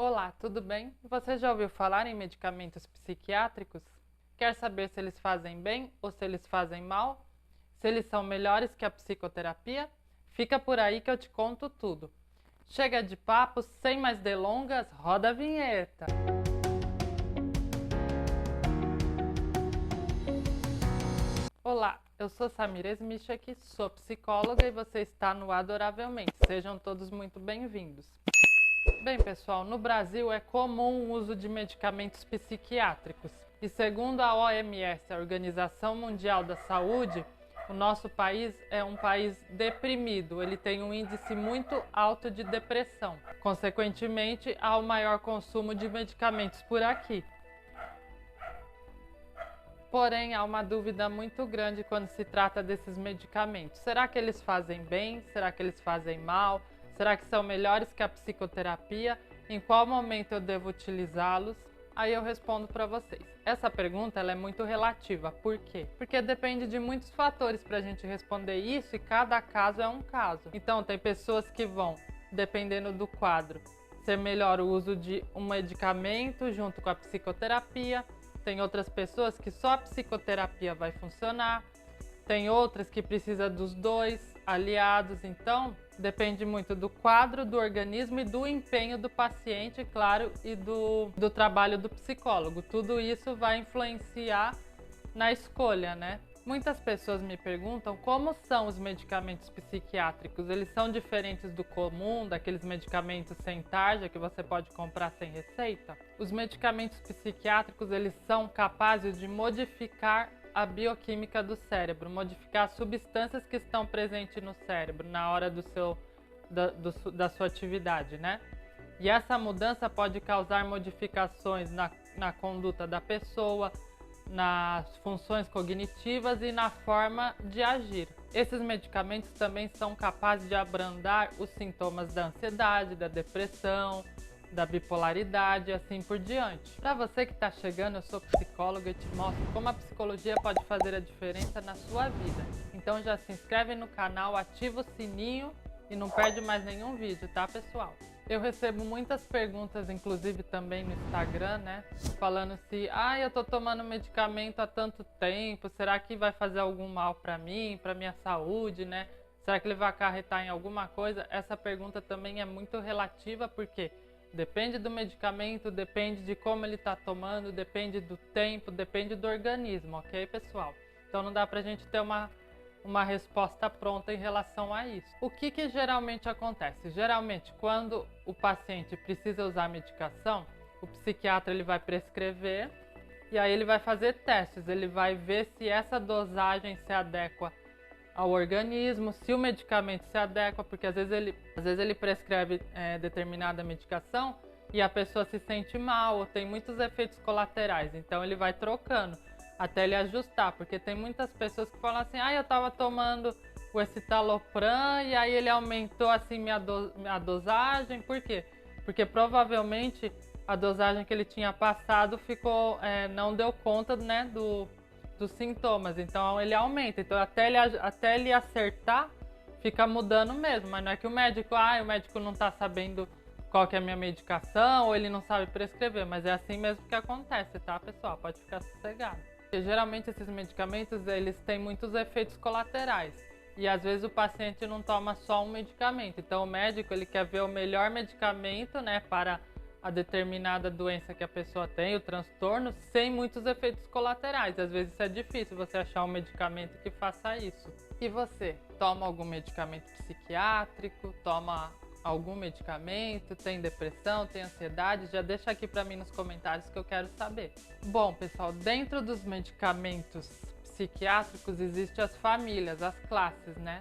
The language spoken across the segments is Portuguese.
Olá, tudo bem? Você já ouviu falar em medicamentos psiquiátricos? Quer saber se eles fazem bem ou se eles fazem mal? Se eles são melhores que a psicoterapia? Fica por aí que eu te conto tudo. Chega de papo, sem mais delongas, roda a vinheta! Olá, eu sou Samira Smichek, sou psicóloga e você está no Adoravelmente. Sejam todos muito bem-vindos. Bem, pessoal, no Brasil é comum o uso de medicamentos psiquiátricos. E segundo a OMS, a Organização Mundial da Saúde, o nosso país é um país deprimido. Ele tem um índice muito alto de depressão. Consequentemente, há o maior consumo de medicamentos por aqui. Porém, há uma dúvida muito grande quando se trata desses medicamentos. Será que eles fazem bem? Será que eles fazem mal? Será que são melhores que a psicoterapia? Em qual momento eu devo utilizá-los? Aí eu respondo para vocês. Essa pergunta ela é muito relativa. Por quê? Porque depende de muitos fatores para a gente responder isso e cada caso é um caso. Então, tem pessoas que vão, dependendo do quadro, ser melhor o uso de um medicamento junto com a psicoterapia. Tem outras pessoas que só a psicoterapia vai funcionar. Tem outras que precisam dos dois aliados. Então, depende muito do quadro, do organismo e do empenho do paciente, claro, e do trabalho do psicólogo. Tudo isso vai influenciar na escolha, né? Muitas pessoas me perguntam como são os medicamentos psiquiátricos. Eles são diferentes do comum, daqueles medicamentos sem tarja que você pode comprar sem receita? Os medicamentos psiquiátricos, eles são capazes de modificar a bioquímica do cérebro, modificar as substâncias que estão presentes no cérebro na hora da sua atividade, né? E essa mudança pode causar modificações na conduta da pessoa, nas funções cognitivas e na forma de agir. Esses medicamentos também são capazes de abrandar os sintomas da ansiedade, da depressão, da bipolaridade e assim por diante. Para você que está chegando, eu sou psicóloga e te mostro como a psicologia pode fazer a diferença na sua vida. Então já se inscreve no canal, ativa o sininho e não perde mais nenhum vídeo, tá, pessoal? Eu recebo muitas perguntas, inclusive também no Instagram, né? Falando se, eu tô tomando medicamento há tanto tempo, será que vai fazer algum mal para mim, para minha saúde, né? Será que ele vai acarretar em alguma coisa? Essa pergunta também é muito relativa, porque depende do medicamento, depende de como ele está tomando, depende do tempo, depende do organismo, ok, pessoal? Então não dá pra gente ter uma resposta pronta em relação a isso. O que geralmente acontece? Geralmente, quando o paciente precisa usar a medicação, o psiquiatra ele vai prescrever e aí ele vai fazer testes, ele vai ver se essa dosagem se adequa ao organismo, se o medicamento se adequa, porque às vezes ele prescreve determinada medicação e a pessoa se sente mal ou tem muitos efeitos colaterais, então ele vai trocando até ele ajustar, porque tem muitas pessoas que falam assim, eu tava tomando o escitalopram e aí ele aumentou assim minha dosagem, por quê? Porque provavelmente a dosagem que ele tinha passado não deu conta, né, dos sintomas, então ele aumenta, então até ele acertar, fica mudando mesmo, mas não é que o médico não tá sabendo qual que é a minha medicação, ou ele não sabe prescrever, mas é assim mesmo que acontece, tá, pessoal? Pode ficar sossegado. Porque geralmente esses medicamentos, eles têm muitos efeitos colaterais, e às vezes o paciente não toma só um medicamento, então o médico ele quer ver o melhor medicamento, né, para a determinada doença que a pessoa tem, o transtorno, sem muitos efeitos colaterais. Às vezes é difícil você achar um medicamento que faça isso. E você, toma algum medicamento psiquiátrico? Toma algum medicamento? Tem depressão? Tem ansiedade? Já deixa aqui para mim nos comentários que eu quero saber. Bom, pessoal, dentro dos medicamentos psiquiátricos existem as famílias, as classes, né?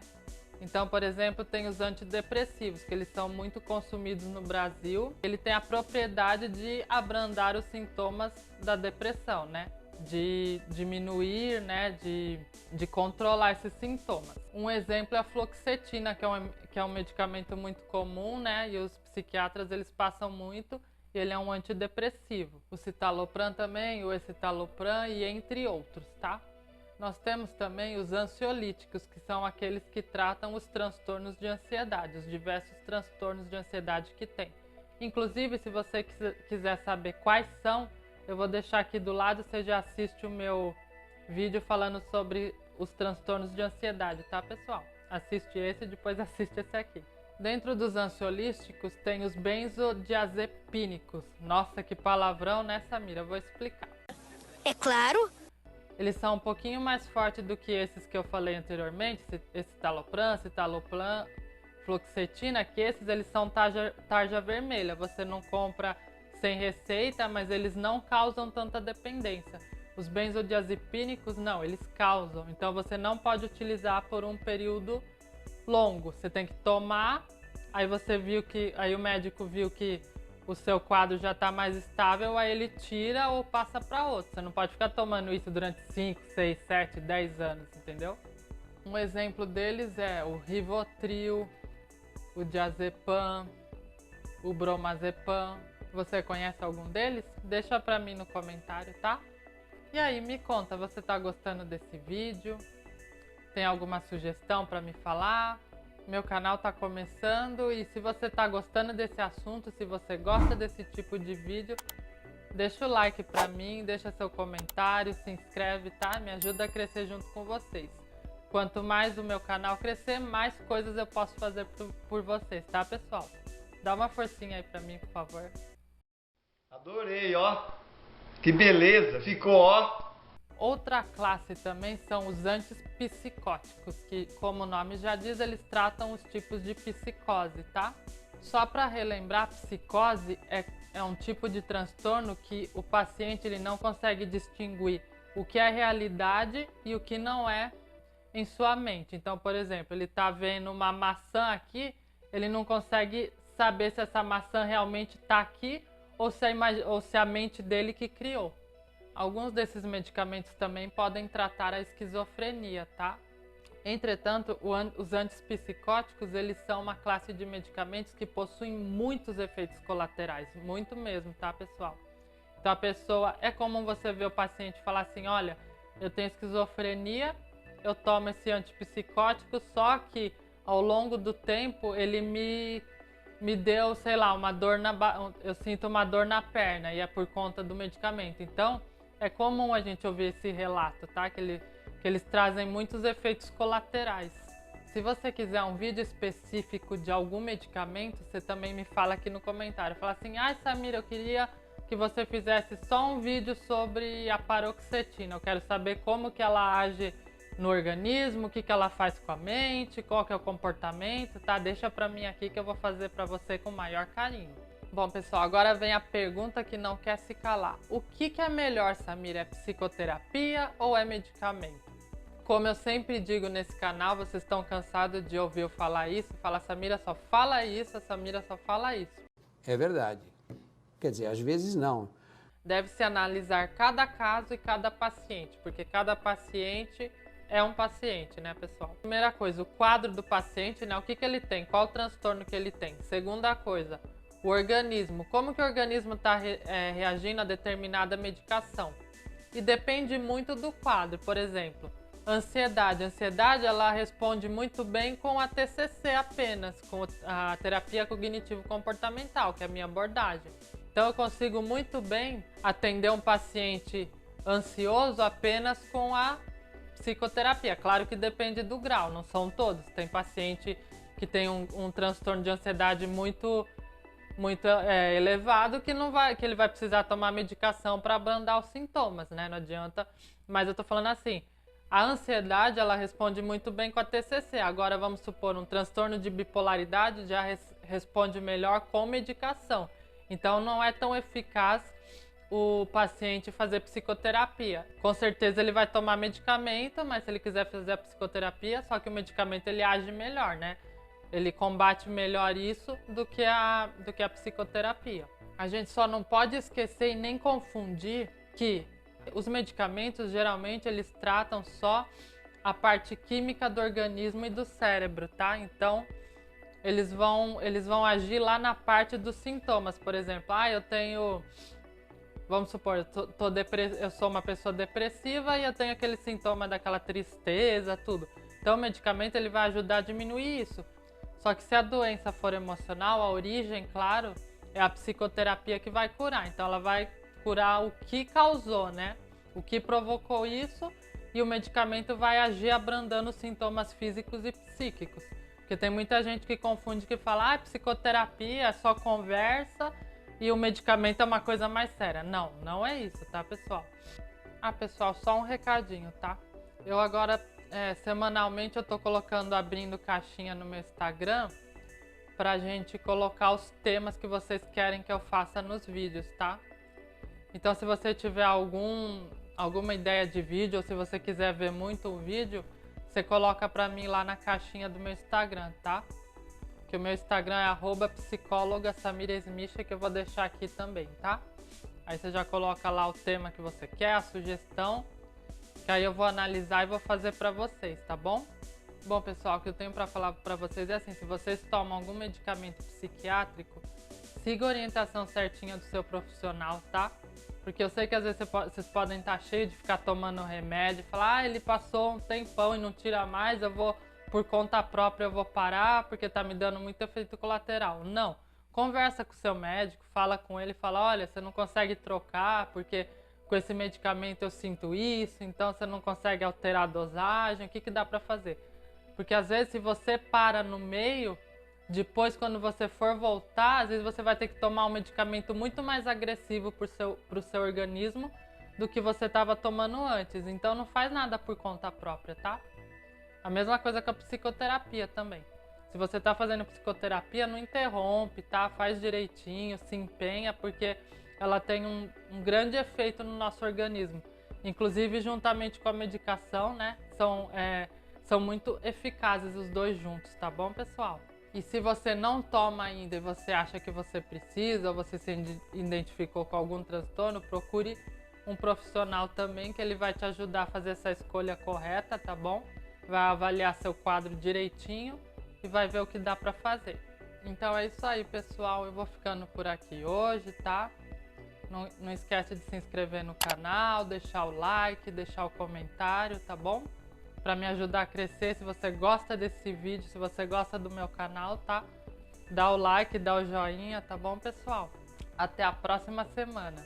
Então, por exemplo, tem os antidepressivos, que eles são muito consumidos no Brasil. Ele tem a propriedade de abrandar os sintomas da depressão, né? De diminuir, né? De controlar esses sintomas. Um exemplo é a fluoxetina, que é um medicamento muito comum, né? E os psiquiatras, eles passam muito. E ele é um antidepressivo. O citalopram também, o escitalopram e entre outros, tá? Nós temos também os ansiolíticos, que são aqueles que tratam os transtornos de ansiedade, os diversos transtornos de ansiedade que tem. Inclusive, se você quiser saber quais são, eu vou deixar aqui do lado, você já assiste o meu vídeo falando sobre os transtornos de ansiedade, tá, pessoal? Assiste esse e depois assiste esse aqui. Dentro dos ansiolíticos tem os benzodiazepínicos. Nossa, que palavrão, né, Samira? Eu vou explicar. É claro. Eles são um pouquinho mais fortes do que esses que eu falei anteriormente, esse citalopram, fluoxetina, que esses eles são tarja vermelha. Você não compra sem receita, mas eles não causam tanta dependência. Os benzodiazepínicos não, eles causam. Então você não pode utilizar por um período longo. Você tem que tomar, aí o médico viu que o seu quadro já está mais estável, aí ele tira ou passa para outro. Você não pode ficar tomando isso durante 5, 6, 7, 10 anos, entendeu? Um exemplo deles é o Rivotril, o diazepam, o bromazepam. Você conhece algum deles? Deixa para mim no comentário, tá? E aí, me conta, você tá gostando desse vídeo? Tem alguma sugestão para me falar? Meu canal tá começando e se você tá gostando desse assunto, se você gosta desse tipo de vídeo, deixa o like para mim, deixa seu comentário, se inscreve, tá? Me ajuda a crescer junto com vocês. Quanto mais o meu canal crescer, mais coisas eu posso fazer por vocês, tá, pessoal? Dá uma forcinha aí para mim, por favor. Adorei, ó. Que beleza, ficou, ó. Outra classe também são os antipsicóticos, que, como o nome já diz, eles tratam os tipos de psicose, tá? Só para relembrar, psicose é um tipo de transtorno que o paciente ele não consegue distinguir o que é realidade e o que não é em sua mente. Então, por exemplo, ele está vendo uma maçã aqui, ele não consegue saber se essa maçã realmente está aqui ou se a mente dele que criou. Alguns desses medicamentos também podem tratar a esquizofrenia, tá? Entretanto, os antipsicóticos, eles são uma classe de medicamentos que possuem muitos efeitos colaterais, muito mesmo, tá, pessoal? Então a pessoa, é comum você ver o paciente falar assim, olha, eu tenho esquizofrenia, eu tomo esse antipsicótico, só que ao longo do tempo ele me deu, sei lá, eu sinto uma dor na perna e é por conta do medicamento. Então, é comum a gente ouvir esse relato, tá? Que eles trazem muitos efeitos colaterais. Se você quiser um vídeo específico de algum medicamento, você também me fala aqui no comentário. Fala assim, Samira, eu queria que você fizesse só um vídeo sobre a paroxetina. Eu quero saber como que ela age no organismo, o que ela faz com a mente, qual que é o comportamento, tá? Deixa pra mim aqui que eu vou fazer pra você com o maior carinho. Bom, pessoal, agora vem a pergunta que não quer se calar. O que é melhor, Samira? É psicoterapia ou é medicamento? Como eu sempre digo nesse canal, vocês estão cansados de ouvir eu falar isso? Fala, Samira só fala isso, a Samira só fala isso. É verdade. Quer dizer, às vezes não. Deve-se analisar cada caso e cada paciente, porque cada paciente é um paciente, né, pessoal? Primeira coisa, o quadro do paciente, né? O que ele tem? Qual o transtorno que ele tem? Segunda coisa, o organismo. Como que o organismo está reagindo a determinada medicação? E depende muito do quadro. Por exemplo, ansiedade. A ansiedade, ela responde muito bem com a TCC apenas, com a terapia cognitivo-comportamental, que é a minha abordagem. Então, eu consigo muito bem atender um paciente ansioso apenas com a psicoterapia. Claro que depende do grau, não são todos. Tem paciente que tem um transtorno de ansiedade muito elevado que ele vai precisar tomar medicação para abrandar os sintomas, né? Não adianta. Mas eu tô falando assim, a ansiedade ela responde muito bem com a TCC. Agora vamos supor um transtorno de bipolaridade já responde melhor com medicação. Então não é tão eficaz o paciente fazer psicoterapia. Com certeza ele vai tomar medicamento, mas se ele quiser fazer a psicoterapia, só que o medicamento ele age melhor, né? Ele combate melhor isso do que a psicoterapia. A gente só não pode esquecer e nem confundir que os medicamentos geralmente eles tratam só a parte química do organismo e do cérebro, tá? Então eles vão agir lá na parte dos sintomas. Por exemplo, eu tenho... Vamos supor, eu sou uma pessoa depressiva e eu tenho aquele sintoma daquela tristeza, tudo. Então o medicamento ele vai ajudar a diminuir isso. Só que se a doença for emocional, a origem, claro, é a psicoterapia que vai curar. Então ela vai curar o que causou, né? O que provocou isso, e o medicamento vai agir abrandando os sintomas físicos e psíquicos. Porque tem muita gente que confunde, que fala, psicoterapia é só conversa e o medicamento é uma coisa mais séria. Não, não é isso, tá, pessoal? Pessoal, só um recadinho, tá? Eu agora, semanalmente, eu tô abrindo caixinha no meu Instagram pra gente colocar os temas que vocês querem que eu faça nos vídeos, tá? Então, se você tiver alguma ideia de vídeo, ou se você quiser ver muito o vídeo, você coloca pra mim lá na caixinha do meu Instagram, tá? Que o meu Instagram é @psicóloga_samiresmicha, que eu vou deixar aqui também, tá? Aí você já coloca lá o tema que você quer, a sugestão, que aí eu vou analisar e vou fazer pra vocês, tá bom? Bom, pessoal, o que eu tenho pra falar pra vocês é assim, se vocês tomam algum medicamento psiquiátrico, siga a orientação certinha do seu profissional, tá? Porque eu sei que às vezes vocês podem estar cheios de ficar tomando remédio e falar, ele passou um tempão e não tira mais, eu vou, por conta própria, eu vou parar porque tá me dando muito efeito colateral. Não. Conversa com o seu médico, fala com ele, fala, olha, você não consegue trocar porque com esse medicamento eu sinto isso, então você não consegue alterar a dosagem, o que dá pra fazer? Porque às vezes se você para no meio, depois, quando você for voltar, às vezes você vai ter que tomar um medicamento muito mais agressivo para o seu organismo do que você estava tomando antes. Então, não faz nada por conta própria, tá? A mesma coisa com a psicoterapia também. Se você está fazendo psicoterapia, não interrompe, tá? Faz direitinho, se empenha, porque ela tem um grande efeito no nosso organismo. Inclusive, juntamente com a medicação, né? São muito eficazes os dois juntos, tá bom, pessoal? E se você não toma ainda e você acha que você precisa, ou você se identificou com algum transtorno, procure um profissional também, que ele vai te ajudar a fazer essa escolha correta, tá bom? Vai avaliar seu quadro direitinho e vai ver o que dá pra fazer. Então é isso aí, pessoal. Eu vou ficando por aqui hoje, tá? Não esquece de se inscrever no canal, deixar o like, deixar o comentário, tá bom? Para me ajudar a crescer. Se você gosta desse vídeo, se você gosta do meu canal, tá? Dá o like, dá o joinha, tá bom, pessoal? Até a próxima semana.